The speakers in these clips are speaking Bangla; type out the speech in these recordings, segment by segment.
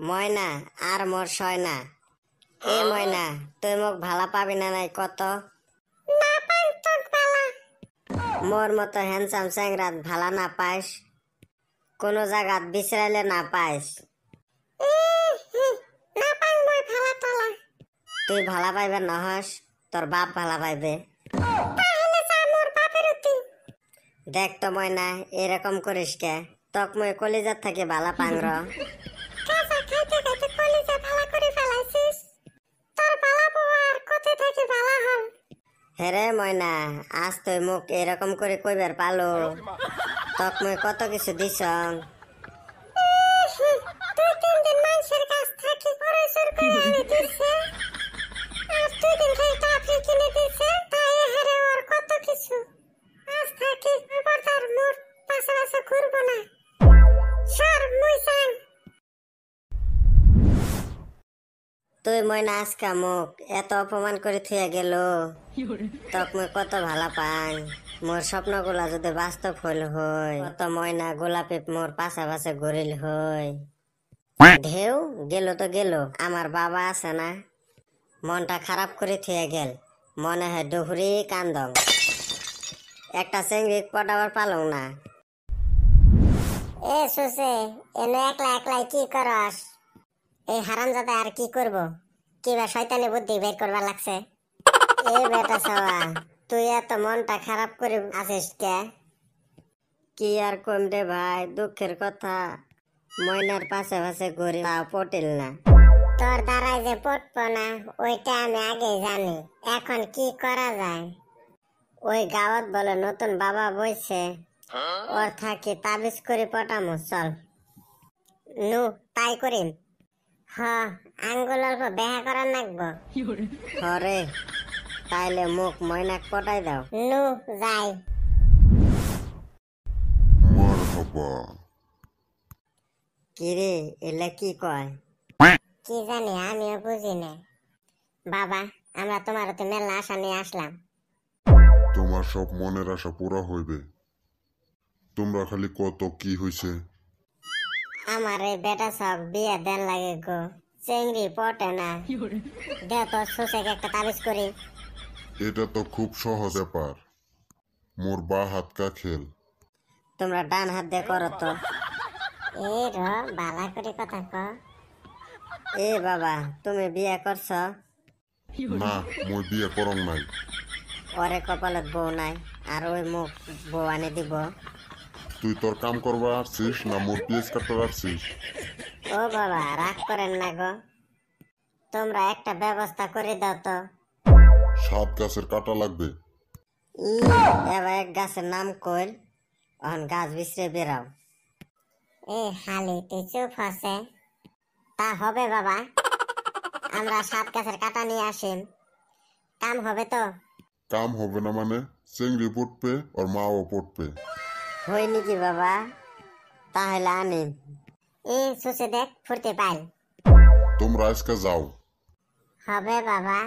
ময়না আর মোর সয় না। এ ময়না, তুই মোক ভালা পাবি না নাই কত? মোর মতো হ্যান্ডসাম চ্যাংরাত ভালা না পাইস, কোনো জায়গাত বিচরাইলে না পাইস। তুই ভালা পাইবে নহস, তোর বাপ ভালা পাইবে। দেখ তো ময়না, এরকম করিস কে? তক মই কলিজার থেকে ভালা পাংর। হেরে ময়না, আজ তুই মুখ এরকম করে কইবার পালো? তক মই কত কিছু দিছ। তুই ময়না আজকা মুখ এত অপমান করে থুয়ে গেল। তক মই কত ভালা পাই। মোর স্বপ্নগুলা যদি বাস্তব হইল হই, কত ময়না গোলাপি মোর পাশে পাশে ঘুরিল হই। ঢেউ গেল তো গেল, আমার বাবা আছে না। মনটা খারাপ করে থুয়ে গেল, মনে হয় ডুহুরি কান্দং। একটা চেংড়ি পটাবার পালং না। এ সুসে, এনে একলা একলাই কি করস? এই হারামজাদা আর কি করব? কিবা শয়তানি বুদ্ধি বের করবার লাগছে। এ বেটা সাওয়া, তুই এত মনটা খারাপ করে আছিস কে? কি আর কম রে ভাই, দুঃখের কথা। ময়নার পাশে পাশে ঘুরি, তাও পটিল না। তোর দ্বারাই যে পটব না ওইটা আমি আগেই জানি। এখন কি করা যায়? ওই গাঁৱত বলে নতুন বাবা বইছে, ওর থাকি তাবিজ করে পটামু। চল নু তাই করিম। হ, আঙ্গুল অল্প বেহা করার নাকবো। হরে, তাইলে মুখ ময়নাক পটাই দাও। নু যাই। মারহাবা। কিরে, এলে কি কয়? কি জানি, আমিও বুঝি না। বাবা, আমরা তোমার তো মেলা আশা নিয়ে আসলাম। তোমার সব মনের আশা পুরা হইবে। তোমরা খালি কত কি হইছে? আমার এই বেটা সব বিয়ে দেন লাগে গো, চেংড়ি পটে না। দে তো সুসেক একটা তাবিজ করি। এটা তো খুব সহজ ব্যাপার। মোর বা হাত কা খেল। তোমরা ডান হাত দিয়ে করো তো। এ র, বালা করে কথা ক। এ বাবা, তুমি বিয়ে করছ? না, মই বিয়ে করং নাই। ওরে কপালত বউ নাই, আর ওই মুখ বউ আনে দিব। তুই তোর কাম করবা আসছিস না মোর পিএস কাটতে আসছিস? ও বাবা, রাগ করেন না গো, তোমরা একটা ব্যবস্থা করে দাও তো। 7 গাছের কাটা লাগবে। এবার এক গাছের নাম কইল, অহন গাছ বিছরে বেরাও। এ হালি, তুই চুপ আছে। তা হবে বাবা, আমরা 7 গাছের কাটা নিয়ে আসিম। কাম হবে তো? কাম হবে না মানে? চেংড়ি পড়বে ওর মাও পড়বে। হই নাকি বাবা? তাহলে আনিম। এ সুসে দেখ, ফুরতে পাইল। তোমরা আজকে যাও। হবে বাবা।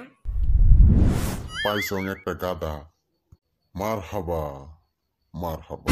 পাইছং একটা গাদা। মারহাবা, মারহাবা।